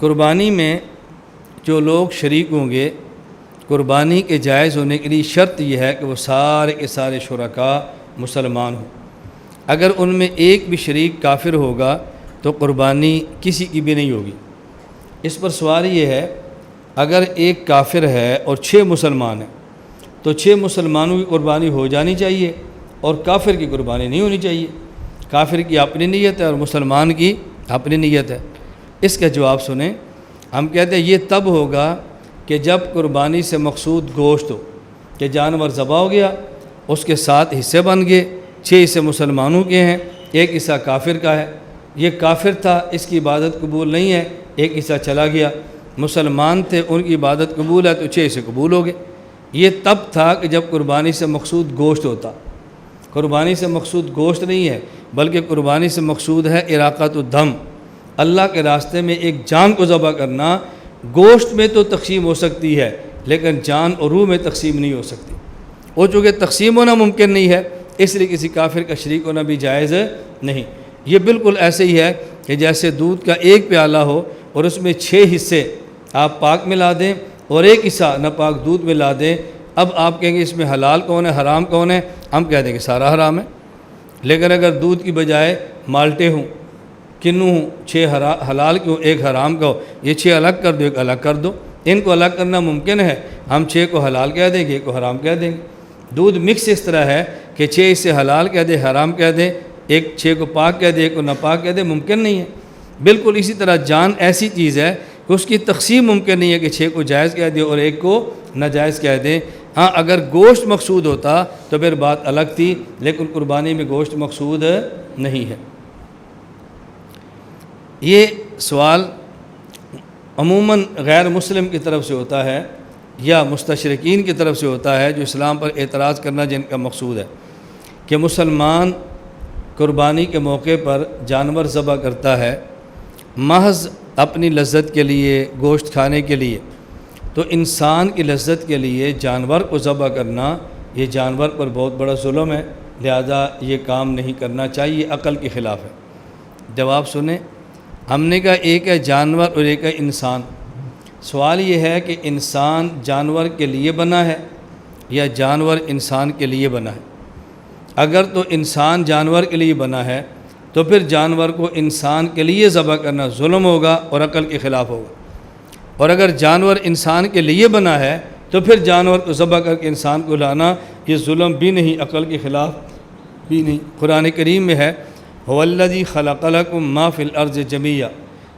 قربانی میں جو لوگ شریک ہوں گے، قربانی کے جائز ہونے کے لیے شرط یہ ہے کہ وہ سارے کے سارے شرکاء مسلمان ہوں۔ اگر ان میں ایک بھی شریک کافر ہوگا تو قربانی کسی کی بھی نہیں ہوگی۔ اس پر سوال یہ ہے، اگر ایک کافر ہے اور 6 مسلمان ہیں تو 6 مسلمانوں کی قربانی ہو جانی چاہیے اور کافر کی قربانی نہیں ہونی چاہیے۔ کافر کی اپنی نیت ہے اور مسلمان کی اپنی نیت ہے۔ اس کا جواب سنیں، ہم کہتے ہیں یہ تب ہوگا کہ جب قربانی سے مقصود گوشت ہو، کہ جانور ذبح ہو گیا، اس کے 7 حصے بن گئے، 6 حصے مسلمانوں کے ہیں، 1 حصہ کافر کا ہے۔ یہ کافر تھا، اس کی عبادت قبول نہیں ہے، 1 حصہ چلا گیا۔ مسلمان تھے، ان کی عبادت قبول ہے تو 6 حصے قبول ہو گئے۔ یہ تب تھا کہ جب قربانی سے مقصود گوشت ہوتا۔ قربانی سے مقصود گوشت نہیں ہے، بلکہ قربانی سے مقصود ہے اراقۃ الدم، اللہ کے راستے میں ایک جان کو ذبح کرنا۔ گوشت میں تو تقسیم ہو سکتی ہے لیکن جان اور روح میں تقسیم نہیں ہو سکتی۔ وہ چونکہ تقسیم ہونا ممکن نہیں ہے، اس لیے کسی کافر کا شریک ہونا بھی جائز نہیں۔ یہ بالکل ایسے ہی ہے کہ جیسے دودھ کا ایک پیالہ ہو اور اس میں 6 حصے آپ پاک ملا دیں اور 1 حصہ ناپاک دودھ ملا دیں، اب آپ کہیں گے اس میں حلال کون ہے حرام کون ہے؟ ہم کہہ دیں کہ سارا حرام ہے۔ لیکن اگر دودھ کی بجائے مالٹے ہوں، کنوں ہوں، 6 حلال کے ہوں، 1 حرام کا ہو، یہ 6 الگ کر دو، 1 الگ کر دو۔ ان کو الگ کرنا ممکن ہے، ہم 6 کو حلال کہہ دیں گے، 1 کو حرام کہہ دیں گے۔ دودھ مکس اس طرح ہے کہ 6 اسے حلال کہہ دیں، حرام کہہ دیں، 6 کو پاک کہہ دیں، 1 کو ناپاک کہہ دیں، ممکن نہیں ہے۔ بالکل اسی طرح جان ایسی چیز ہے کہ اس کی تقسیم ممکن نہیں ہے کہ 6 کو جائز کہہ دیں اور 1 کو ناجائز کہہ دیں۔ ہاں اگر گوشت مقصود ہوتا تو پھر بات الگ تھی، لیکن قربانی میں گوشت مقصود نہیں ہے۔ یہ سوال عموماً غیر مسلم کی طرف سے ہوتا ہے یا مستشرقین کی طرف سے ہوتا ہے، جو اسلام پر اعتراض کرنا جن کا مقصود ہے کہ مسلمان قربانی کے موقع پر جانور ذبح کرتا ہے محض اپنی لذت کے لیے، گوشت کھانے کے لیے، تو انسان کی لذت کے لیے جانور کو ذبح کرنا یہ جانور پر بہت بڑا ظلم ہے، لہذا یہ کام نہیں کرنا چاہیے، عقل کے خلاف ہے۔ جواب سنیں، ہم نے کہا ایک ہے جانور اور ایک ہے انسان۔ سوال یہ ہے کہ انسان جانور کے لیے بنا ہے یا جانور انسان کے لیے بنا ہے؟ اگر تو انسان جانور کے لیے بنا ہے تو پھر جانور کو انسان کے لیے ذبح کرنا ظلم ہوگا اور عقل کے خلاف ہوگا، اور اگر جانور انسان کے لیے بنا ہے تو پھر جانور کو ذبح کر کے انسان کو لانا یہ ظلم بھی نہیں، عقل کے خلاف بھی نہیں۔ قرآن کریم میں ہے هو الذی خلق لکم ما فی الارض جمیعا،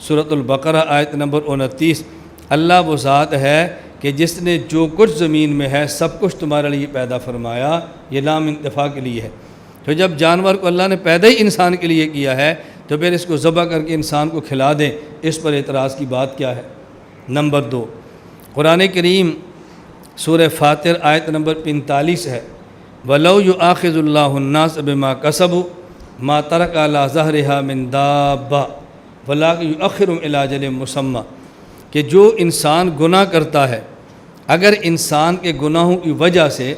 سورۃ البقرہ آیت نمبر 29۔ اللہ وہ ذات ہے کہ جس نے جو کچھ زمین میں ہے سب کچھ تمہارے لیے پیدا فرمایا، یہ لام انتفاع کے لیے ہے۔ تو جب جانور کو اللہ نے پیدا ہی انسان کے لیے کیا ہے تو پھر اس کو ذبح کر کے انسان کو کھلا دیں، اس پر اعتراض کی بات کیا ہے؟ نمبر 2، قرآن کریم سورہ فاطر آیت نمبر 45 ہے وَلَوْ يُؤَاخِذُ اللَّهُ النَّاسَ بِمَا كَسَبُوا مَا تَرَكَ عَلَىٰ ظَهْرِهَا مِن دَابَّةٍ وَلَٰكِن يُؤَخِّرُهُمْ إِلَىٰ أَجَلٍ مُّسَمًّى، کہ جو انسان گناہ کرتا ہے، اگر انسان کے گناہوں کی وجہ سے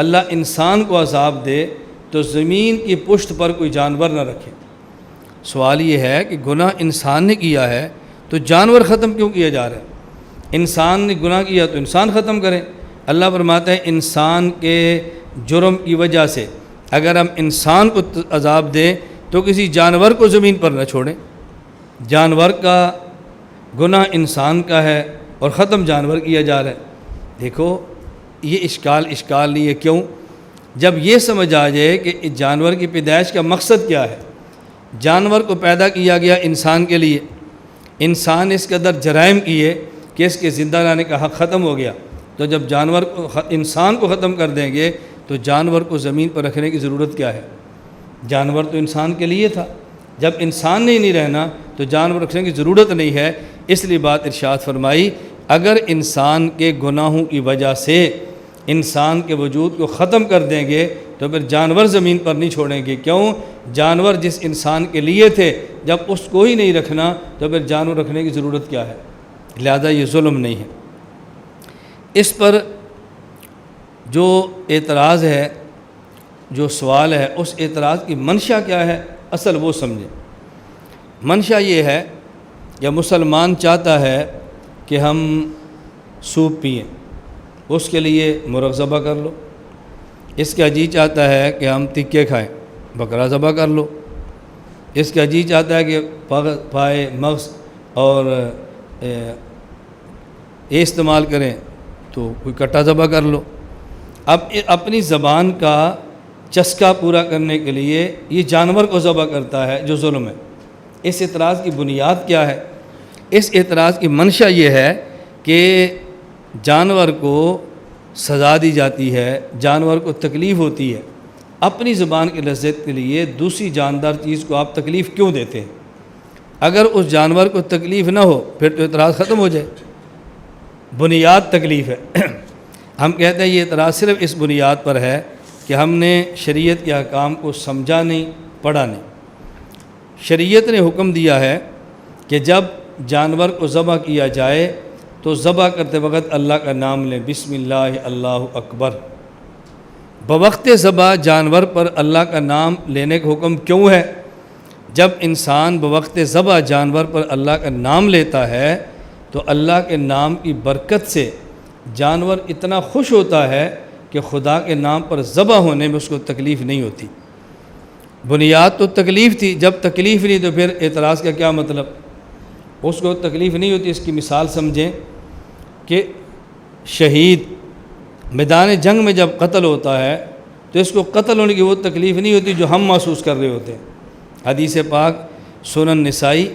اللہ انسان کو عذاب دے تو زمین کی پشت پر کوئی جانور نہ رکھے۔ سوال یہ ہے کہ گناہ انسان نے کیا ہے تو جانور ختم کیوں کیا جا رہا ہے؟ انسان نے گناہ کیا تو انسان ختم کریں۔ اللہ فرماتا ہے انسان کے جرم کی وجہ سے اگر ہم انسان کو عذاب دیں تو کسی جانور کو زمین پر نہ چھوڑیں۔ جانور کا گناہ انسان کا ہے اور ختم جانور کیا جا رہا ہے۔ دیکھو یہ اشکال نہیں ہے، کیوں؟ جب یہ سمجھ آ جائے کہ جانور کی پیدائش کا مقصد کیا ہے، جانور کو پیدا کیا گیا انسان کے لیے، انسان اس قدر جرائم کیے کہ اس کے زندہ رہنے کا حق ختم ہو گیا، تو جب جانور کو انسان کو ختم کر دیں گے تو جانور کو زمین پر رکھنے کی ضرورت کیا ہے؟ جانور تو انسان کے لیے تھا، جب انسان نے نہیں رہنا تو جانور رکھنے کی ضرورت نہیں ہے۔ اس لیے بات ارشاد فرمائی اگر انسان کے گناہوں کی وجہ سے انسان کے وجود کو ختم کر دیں گے تو پھر جانور زمین پر نہیں چھوڑیں گے۔ کیوں؟ جانور جس انسان کے لیے تھے، جب اس کو ہی نہیں رکھنا تو پھر جانور رکھنے کی ضرورت کیا ہے؟ لہذا یہ ظلم نہیں ہے۔ اس پر جو اعتراض ہے، جو سوال ہے، اس اعتراض کی منشا کیا ہے، اصل وہ سمجھیں۔ منشا یہ ہے یا مسلمان چاہتا ہے کہ ہم سوپ پئیں، اس کے لیے مرغ ذبح کر لو۔ اس کا جی چاہتا ہے کہ ہم تکے کھائیں، بکرا ذبح کر لو۔ اس کا جی چاہتا ہے کہ پائے مغز اور یہ استعمال کریں تو کوئی کٹا ذبح کر لو۔ اب اپنی زبان کا چسکا پورا کرنے کے لیے یہ جانور کو ذبح کرتا ہے جو ظلم ہے۔ اس اعتراض کی بنیاد کیا ہے؟ اس اعتراض کی منشا یہ ہے کہ جانور کو سزا دی جاتی ہے، جانور کو تکلیف ہوتی ہے، اپنی زبان کی لذت کے لیے دوسری جاندار چیز کو آپ تکلیف کیوں دیتے ہیں؟ اگر اس جانور کو تکلیف نہ ہو پھر تو اعتراض ختم ہو جائے۔ بنیاد تکلیف ہے۔ ہم کہتے ہیں یہ اعتراض صرف اس بنیاد پر ہے کہ ہم نے شریعت کے احکام کو سمجھا نہیں، پڑھا نہیں۔ شریعت نے حکم دیا ہے کہ جب جانور کو ذبح کیا جائے تو ذبح کرتے وقت اللہ کا نام لیں، بسم اللہ اللہ اکبر۔ بوقت ذبح جانور پر اللہ کا نام لینے کا حکم کیوں ہے؟ جب انسان بوقت ذبح جانور پر اللہ کا نام لیتا ہے تو اللہ کے نام کی برکت سے جانور اتنا خوش ہوتا ہے کہ خدا کے نام پر ذبح ہونے میں اس کو تکلیف نہیں ہوتی۔ بنیاد تو تکلیف تھی، جب تکلیف نہیں تو پھر اعتراض کا کیا مطلب؟ اس کو تکلیف نہیں ہوتی۔ اس کی مثال سمجھیں کہ شہید میدان جنگ میں جب قتل ہوتا ہے تو اس کو قتل ہونے کی وہ تکلیف نہیں ہوتی جو ہم محسوس کر رہے ہوتے ہیں۔ حدیث پاک سنن نسائی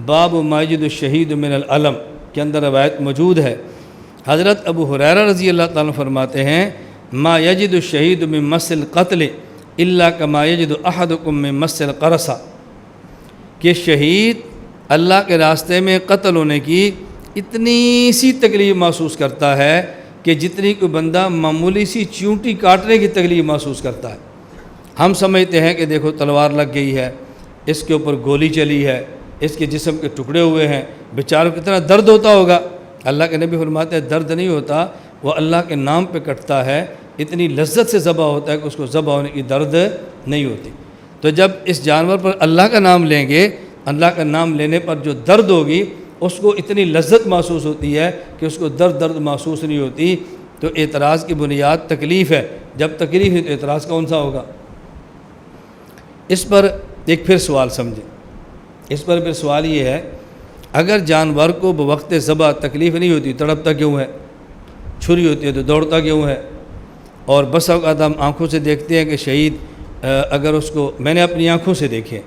باب ما یجد الشہید من العلم کے اندر روایت موجود ہے۔ حضرت ابو ہریرہ رضی اللہ تعالیٰ عنہ فرماتے ہیں ما یجد الشہید من مس القتل الا کما یجد احدکم من مس القرصہ، کہ شہید اللہ کے راستے میں قتل ہونے کی اتنی سی تکلیف محسوس کرتا ہے کہ جتنی کوئی بندہ معمولی سی چیونٹی کاٹنے کی تکلیف محسوس کرتا ہے۔ ہم سمجھتے ہیں کہ دیکھو تلوار لگ گئی ہے، اس کے اوپر گولی چلی ہے، اس کے جسم کے ٹکڑے ہوئے ہیں، بیچاروں کو کتنا درد ہوتا ہوگا۔ اللہ کے نبی فرماتے ہیں درد نہیں ہوتا، وہ اللہ کے نام پہ کٹتا ہے، اتنی لذت سے ذبح ہوتا ہے کہ اس کو ذبح ہونے کی درد نہیں ہوتی۔ تو جب اس جانور پر اللہ کا نام لیں گے، اللہ کا نام لینے پر جو درد ہوگی اس کو اتنی لذت محسوس ہوتی ہے کہ اس کو درد محسوس نہیں ہوتی۔ تو اعتراض کی بنیاد تکلیف ہے، جب تکلیف ہے تو اعتراض کون سا ہوگا؟ اس پر ایک پھر سوال سمجھیں۔ اس پر پھر سوال یہ ہے، اگر جانور کو بوقت ذبح تکلیف نہیں ہوتی تڑپتا کیوں ہے؟ چھری ہوتی ہے تو دوڑتا کیوں ہے؟ اور بس اوقات ہم آنکھوں سے دیکھتے ہیں کہ شہید اگر اس کو، میں نے اپنی آنکھوں سے دیکھے،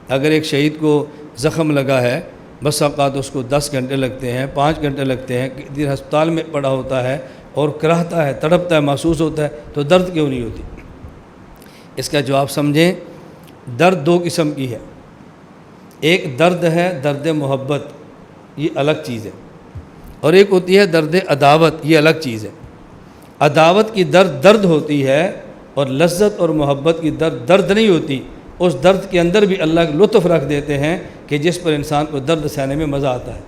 اگر ایک شہید کو زخم لگا ہے بس اوقات اس کو 10 گھنٹے لگتے ہیں، 5 گھنٹے لگتے ہیں، دیر ہسپتال میں پڑا ہوتا ہے اور کراہتا ہے، تڑپتا ہے، محسوس ہوتا ہے، تو درد کیوں نہیں ہوتی؟ اس کا جواب سمجھیں، درد 2 قسم کی ہے۔ ایک درد ہے درد محبت، یہ الگ چیز ہے، اور ایک ہوتی ہے درد عداوت، یہ الگ چیز ہے۔ عداوت کی درد ہوتی ہے اور لذت اور محبت کی درد نہیں ہوتی۔ اس درد کے اندر بھی اللہ لطف رکھ دیتے ہیں کہ جس پر انسان کو درد سہنے میں مزہ آتا ہے۔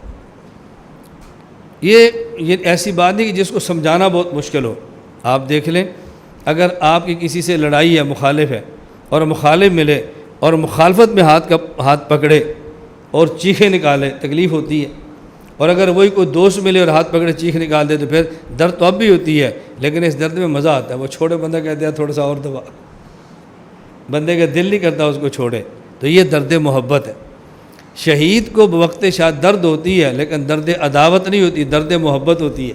یہ ایسی بات نہیں کہ جس کو سمجھانا بہت مشکل ہو۔ آپ دیکھ لیں، اگر آپ کی کسی سے لڑائی ہے، مخالف ہے، اور مخالف ملے اور مخالفت میں ہاتھ پکڑے اور چیخیں نکالے، تکلیف ہوتی ہے۔ اور اگر وہی کوئی دوست ملے اور ہاتھ پکڑے چیخ نکال دے تو پھر درد تو اب بھی ہوتی ہے، لیکن اس درد میں مزہ آتا ہے۔ وہ چھوڑے بندہ کہتے ہیں تھوڑا سا اور دبا، بندے کا دل نہیں کرتا اس کو چھوڑے، تو یہ درد محبت ہے۔ شہید کو بوقت شاید درد ہوتی ہے لیکن درد عداوت نہیں ہوتی، درد محبت ہوتی ہے۔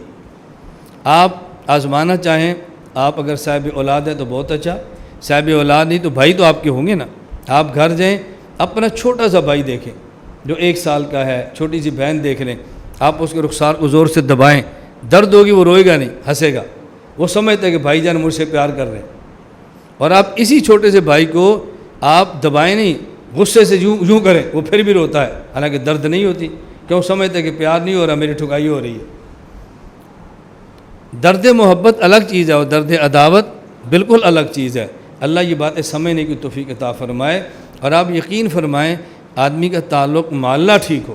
آپ آزمانا چاہیں، آپ اگر صاحب اولاد ہیں تو بہت اچھا، صاحب اولاد نہیں تو بھائی تو آپ کے ہوں گے نا۔ آپ گھر جائیں، اپنا چھوٹا سا بھائی دیکھیں جو 1 سال کا ہے، چھوٹی سی بہن دیکھ لیں، آپ اس کے رخسار کو زور سے دبائیں، درد ہوگی، وہ روئے گا نہیں، ہنسے گا، وہ سمجھتا ہے کہ بھائی جان مجھ سے پیار کر رہے ہیں۔ اور آپ اسی چھوٹے سے بھائی کو آپ دبائیں نہیں، غصے سے یوں کریں، وہ پھر بھی روتا ہے، حالانکہ درد نہیں ہوتی، کیوں؟ سمجھتا ہے کہ پیار نہیں ہو رہا، میری ٹھکائی ہو رہی ہے۔ درد محبت الگ چیز ہے اور درد عداوت بالکل الگ چیز ہے۔ اللہ یہ باتیں سمجھنے کی توفیق عطا فرمائے۔ اور آپ یقین فرمائیں، آدمی کا تعلق مع اللہ ٹھیک ہو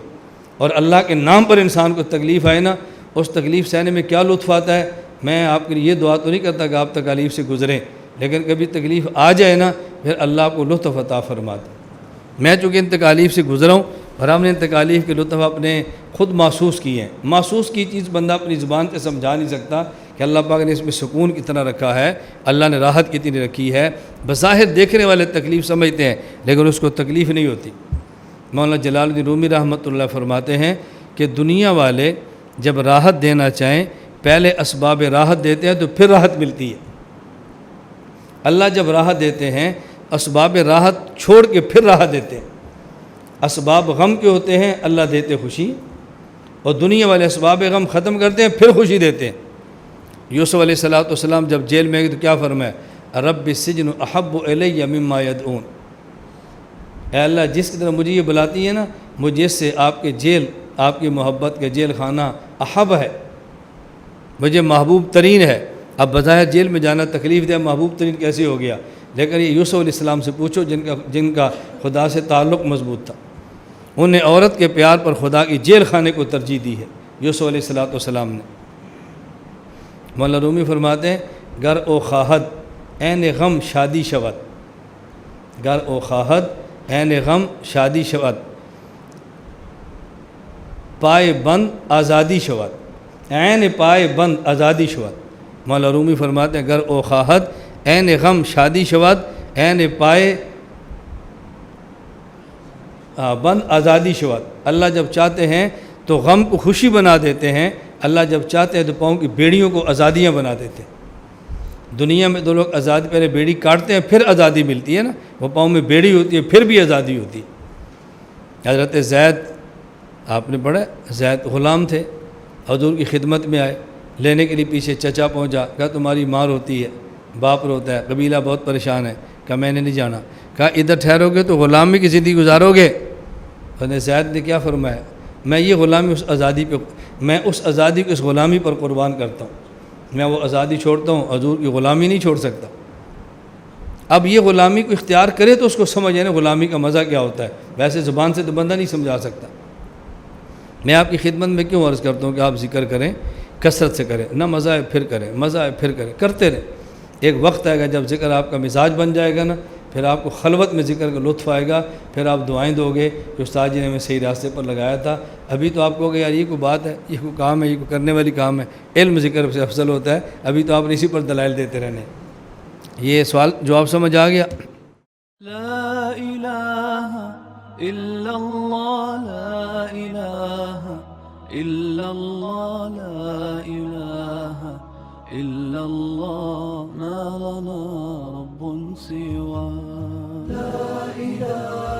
اور اللہ کے نام پر انسان کو تکلیف آئے نا، اس تکلیف سہنے میں کیا لطف آتا ہے۔ میں آپ کے لیے یہ دعا تو نہیں کرتا کہ آپ تکالیف سے گزریں، لیکن کبھی تکلیف آ جائے نا، پھر اللہ کو لطف عطا فرماتا ہے۔ میں چونکہ ان تکالیف سے گزرا ہوں، اور ہم نے ان تکالیف کے لطف اپنے خود محسوس کیے ہیں۔ محسوس کی چیز بندہ اپنی زبان سے سمجھا نہیں سکتا کہ اللہ پاک نے اس میں سکون کتنا رکھا ہے، اللہ نے راحت کتنی رکھی ہے۔ بظاہر دیکھنے والے تکلیف سمجھتے ہیں لیکن اس کو تکلیف نہیں ہوتی۔ مولانا جلال الدین رومی رحمۃ اللہ فرماتے ہیں کہ دنیا والے جب راحت دینا چاہیں پہلے اسباب راحت دیتے ہیں تو پھر راحت ملتی ہے۔ اللہ جب راحت دیتے ہیں اسباب راحت چھوڑ کے پھر راحت دیتے ہیں۔ اسباب غم کے ہوتے ہیں، اللہ دیتے خوشی، اور دنیا والے اسباب غم ختم کرتے ہیں پھر خوشی دیتے ہیں۔ یوسف علیہ السلام جب جیل میں گئے تو کیا فرمایا؟ رب السجن احب الی مما یدعون، اے اللہ جس کی طرح مجھے یہ بلاتی ہے نا، مجھے اس سے آپ کے جیل، آپ کی محبت کے جیل خانہ احب ہے، مجھے محبوب ترین ہے۔ اب بظاہر جیل میں جانا تکلیف دہ، محبوب ترین کیسے ہو گیا؟ لیکن یہ یوسف علیہ السلام سے پوچھو جن کا خدا سے تعلق مضبوط تھا، انہیں عورت کے پیار پر خدا کی جیل خانے کو ترجیح دی ہے یوسف علیہ السلام نے۔ مولانا رومی فرماتے ہیں گر او خواہد عین غم شادی شود، گر او خواہد عین غم شادی شود، پائے بند آزادی شود، عین پائے بند آزادی شود۔ مولانا رومی فرماتے ہیں گر او خواہد عین غم شادی شود، عین پائے بند آزادی شود۔ اللہ جب چاہتے ہیں تو غم کو خوشی بنا دیتے ہیں، اللہ جب چاہتے ہیں تو پاؤں کی بیڑیوں کو آزادیاں بنا دیتے ہیں۔ دنیا میں تو لوگ آزادی پہلے بیڑی کاٹتے ہیں پھر آزادی ملتی ہے نا، وہ پاؤں میں بیڑی ہوتی ہے پھر بھی آزادی ہوتی ہے۔ حضرت زید آپ نے پڑھا، زید غلام تھے، حضور کی خدمت میں آئے، لینے کے لیے پیچھے چچا پہنچا، کہا تمہاری ماں روتی ہے، باپ روتا ہے، قبیلہ بہت پریشان ہے، کہا میں نے نہیں جانا، کہا ادھر ٹھہرو گے تو غلامی کی زندگی گزارو گے۔ حضرت زید نے کیا فرمایا؟ میں یہ غلامی اس آزادی پہ، میں اس آزادی کو اس غلامی پر قربان کرتا ہوں، میں وہ آزادی چھوڑتا ہوں، حضور کی غلامی نہیں چھوڑ سکتا۔ اب یہ غلامی کو اختیار کرے تو اس کو سمجھ آئے نا غلامی کا مزہ کیا ہوتا ہے، ویسے زبان سے تو بندہ نہیں سمجھا سکتا۔ میں آپ کی خدمت میں کیوں عرض کرتا ہوں کہ آپ ذکر کریں، کثرت سے کریں، نہ مزہ ہے پھر کریں، مزہ ہے پھر کریں، کرتے رہیں۔ ایک وقت آئے گا جب ذکر آپ کا مزاج بن جائے گا نا، پھر آپ کو خلوت میں ذکر کا لطف آئے گا، پھر آپ دعائیں دو گے کہ استاد جی نے ہمیں صحیح راستے پر لگایا تھا۔ ابھی تو آپ کہو گے یار یہ کوئی بات ہے، یہ کوئی کام ہے، یہ کوئی کرنے والی کام ہے، علم ذکر سے افضل ہوتا ہے، ابھی تو آپ نے اسی پر دلائل دیتے رہنے۔ یہ سوال جواب سمجھ آ گیا؟ لا الہ الا اللہ، لا الہ الا اللہ، لا الہ الا اللہ، ما لنا رب سوا، لا الہ